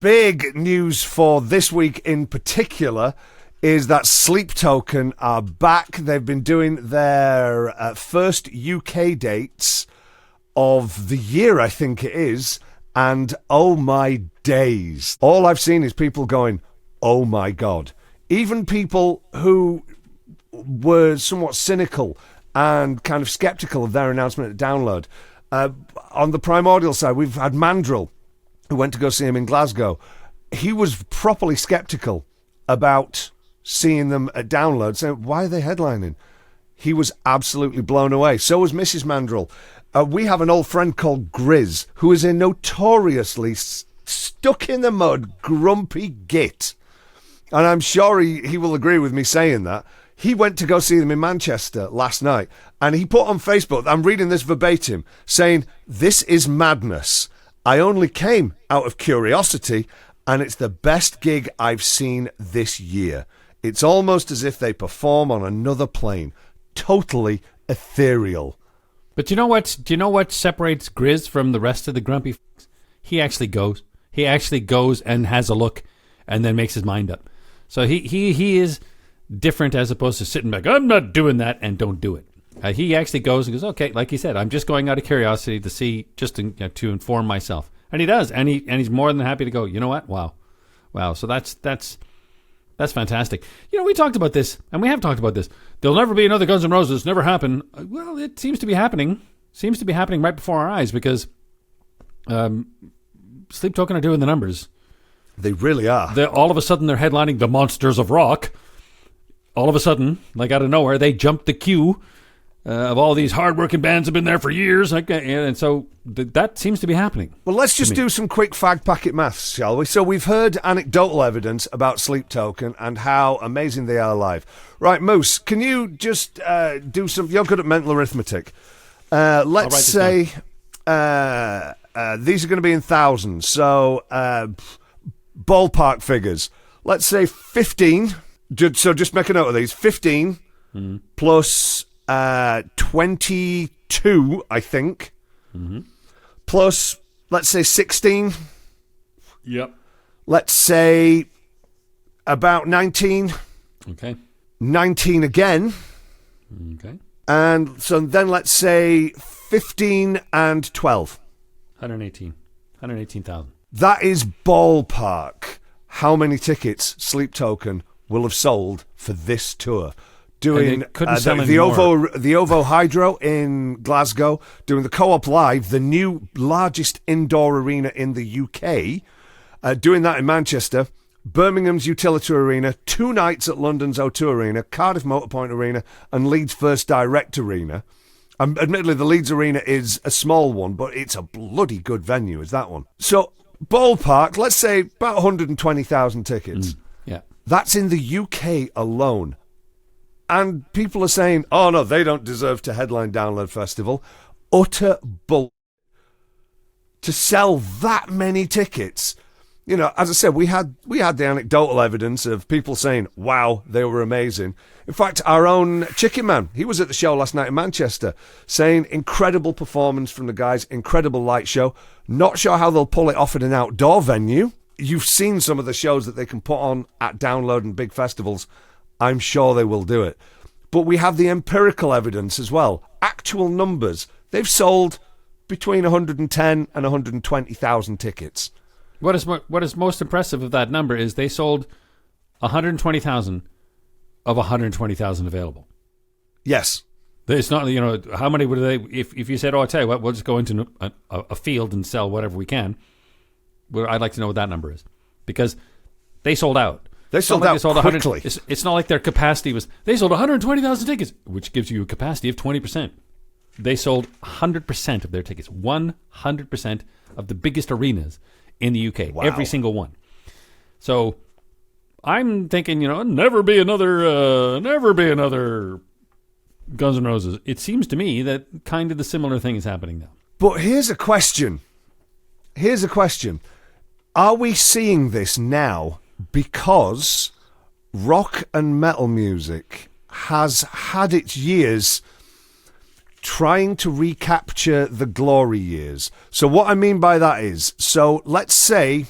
Big news for this week in particular is that Sleep Token are back. They've been doing their first UK dates of the year, I think it is, and oh my days. All I've seen is people going, oh my God. Even people who were somewhat cynical and kind of skeptical of their announcement at Download. On the Primordial side, we've had Mandrill, who went to go see him in Glasgow. He was properly skeptical about seeing them at Download, saying, why are they headlining? He was absolutely blown away. So was Mrs. Mandrill. We have an old friend called Grizz, who is a notoriously stuck in the mud, grumpy git. And I'm sure he will agree with me saying that. He went to go see them in Manchester last night, and he put on Facebook, I'm reading this verbatim, saying, this is madness. I only came out of curiosity, and it's the best gig I've seen this year. It's almost as if they perform on another plane. Totally ethereal. But do you know what separates Grizz from the rest of the grumpy f***s? He actually goes. He actually goes and has a look and then makes his mind up. So he is different as opposed to sitting back, I'm not doing that, and don't do it. He actually goes and goes, okay, like he said, I'm just going out of curiosity to see, just to inform myself. And he does, and he's more than happy to go, you know what? Wow. So that's fantastic. We talked about this, and we have talked about this. There'll never be another Guns N' Roses, never happen. Well, it seems to be happening. Seems to be happening right before our eyes, because Sleep Token are doing the numbers. They really are. All of a sudden, they're headlining the Monsters of Rock. All of a sudden, like out of nowhere, they jumped the queue of all these hard-working bands have been there for years. And so that seems to be happening. Well, let's just do some quick fag packet maths, shall we? So we've heard anecdotal evidence about Sleep Token and how amazing they are live. Right, Moose, can you just do some... You're good at mental arithmetic. Let's say these are going to be in thousands. So ballpark figures. Let's say 15... So just make a note of these. 15 plus 22, I think. Mm-hmm. Plus, let's say 16. Yep. Let's say about 19. Okay. 19 again. Okay. And so then let's say 15 and 12. 118. 118,000. That is ballpark how many tickets Sleep Token will have sold for this tour. Doing the OVO Hydro in Glasgow, doing the Co-op Live, the new largest indoor arena in the UK, doing that in Manchester, Birmingham's Utility Arena, 2 nights at London's O2 Arena, Cardiff Motorpoint Arena, and Leeds First Direct Arena. Admittedly, the Leeds Arena is a small one, but it's a bloody good venue, is that one. So, ballpark, let's say about 120,000 tickets. Yeah. That's in the UK alone. And people are saying, oh no, they don't deserve to headline Download Festival. Utter bull. To sell that many tickets. As I said, we had the anecdotal evidence of people saying, wow, they were amazing. In fact, our own Chicken Man, he was at the show last night in Manchester, saying incredible performance from the guys, incredible light show. Not sure how they'll pull it off at an outdoor venue. You've seen some of the shows that they can put on at Download and big festivals. I'm sure they will do it. But we have the empirical evidence as well. Actual numbers. They've sold between 110 and 120,000 tickets. What is most impressive of that number is they sold 120,000 of 120,000 available. Yes. It's not, how many would they, if you said, I tell you what, we'll just go into a field and sell whatever we can. Well, I'd like to know what that number is. Because they sold out. They sold out quickly. It's not like their capacity was... They sold 120,000 tickets, which gives you a capacity of 20%. They sold 100% of their tickets. 100% of the biggest arenas in the UK. Wow. Every single one. So I'm thinking, never be another Guns N' Roses. It seems to me that kind of the similar thing is happening now. But here's a question. Are we seeing this now because rock and metal music has had its years trying to recapture the glory years? So what I mean by that is, so let's say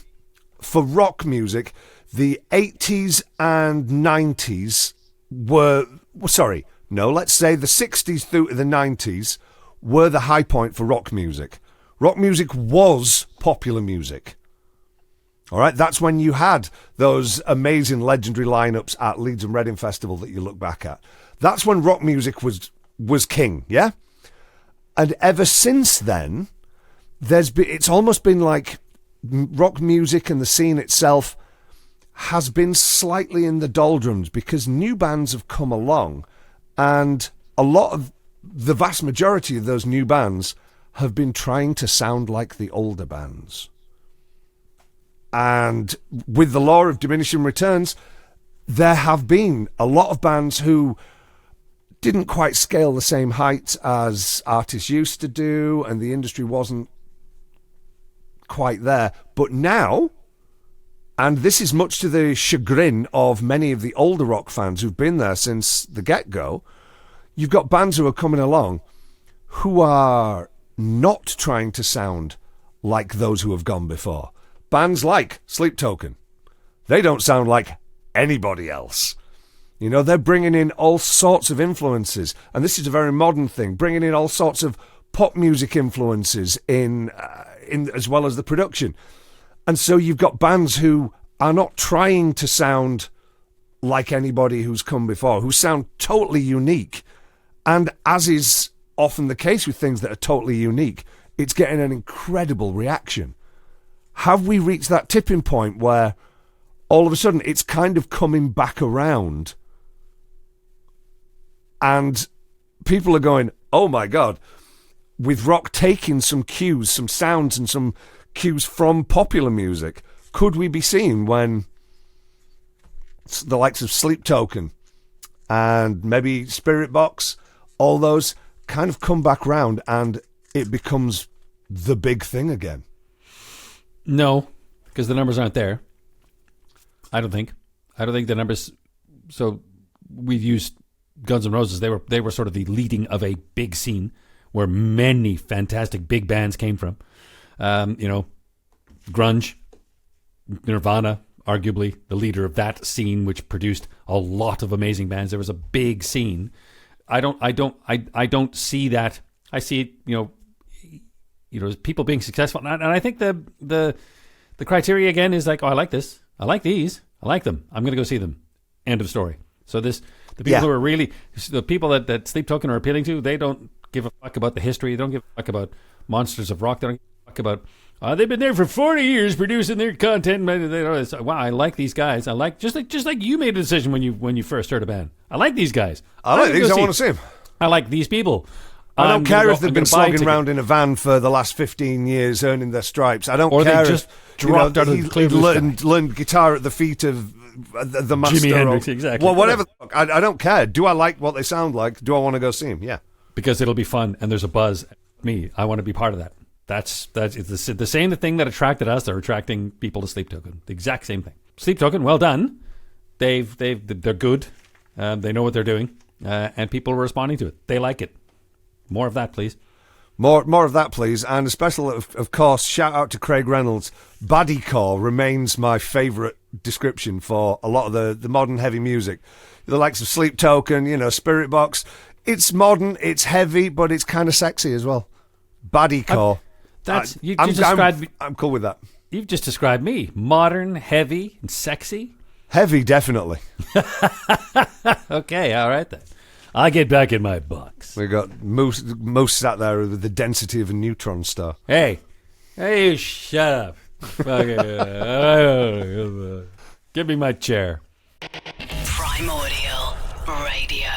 for rock music, the 80s and 90s were, sorry, no, let's say the 60s through to the 90s were the high point for rock music. Rock music was popular music. All right, that's when you had those amazing legendary lineups at Leeds and Reading Festival that you look back at. That's when rock music was king, yeah? And ever since then, it's almost been like rock music and the scene itself has been slightly in the doldrums because new bands have come along, and the vast majority of those new bands have been trying to sound like the older bands. And with the law of diminishing returns, there have been a lot of bands who didn't quite scale the same heights as artists used to do, and the industry wasn't quite there. But now, and this is much to the chagrin of many of the older rock fans who've been there since the get-go, you've got bands who are coming along who are not trying to sound like those who have gone before. Bands like Sleep Token. They don't sound like anybody else. You know, they're bringing in all sorts of influences, and this is a very modern thing, bringing in all sorts of pop music influences in as well as the production. And so you've got bands who are not trying to sound like anybody who's come before, who sound totally unique. And as is often the case with things that are totally unique, it's getting an incredible reaction. Have we reached that tipping point where all of a sudden it's kind of coming back around and people are going, oh my God, with rock taking some cues, some sounds and some cues from popular music, could we be seeing when the likes of Sleep Token and maybe Spirit Box, all those kind of come back round and it becomes the big thing again? No, because the numbers aren't there. I don't think the numbers. So we've used Guns N' Roses. They were sort of the leading of a big scene where many fantastic big bands came from. Grunge, Nirvana, arguably the leader of that scene, which produced a lot of amazing bands. There was a big scene. I don't see that. I see it, people being successful, and I think the criteria again is like, oh, I like this, I like these, I like them, I'm going to go see them. End of story. So the people who are really the people that Sleep Token are appealing to, they don't give a fuck about the history. They don't give a fuck about monsters of rock. They don't give a fuck about they've been there for 40 years producing their content. Wow, I like these guys. I like just like you made a decision when you first heard a band. I like these guys. I like these. I want to see them. I like these people. I don't care if they've been slogging around in a van for the last 15 years earning their stripes. I don't care they just dropped out of the clear blue sky. Learned guitar at the feet of the master. Jimi Hendrix, exactly. Well, whatever. I don't care. Do I like what they sound like? Do I want to go see them? Yeah. Because it'll be fun and there's a buzz. Me, I want to be part of that. That's it's the same thing that attracted us. They're attracting people to Sleep Token. The exact same thing. Sleep Token, well done. They're good. They know what they're doing, and people are responding to it. They like it. More of that, please. More of that, please. And a special, of course, shout out to Craig Reynolds. Baddiecore remains my favourite description for a lot of the modern heavy music. The likes of Sleep Token, Spirit Box. It's modern, it's heavy, but it's kind of sexy as well. Baddiecore. I'm cool with that. You've just described me. Modern, heavy, and sexy. Heavy, definitely. Okay, all right then. I'll get back in my box. We got Moose sat there with the density of a neutron star. Hey, you shut up. Give me my chair. Primordial Radio.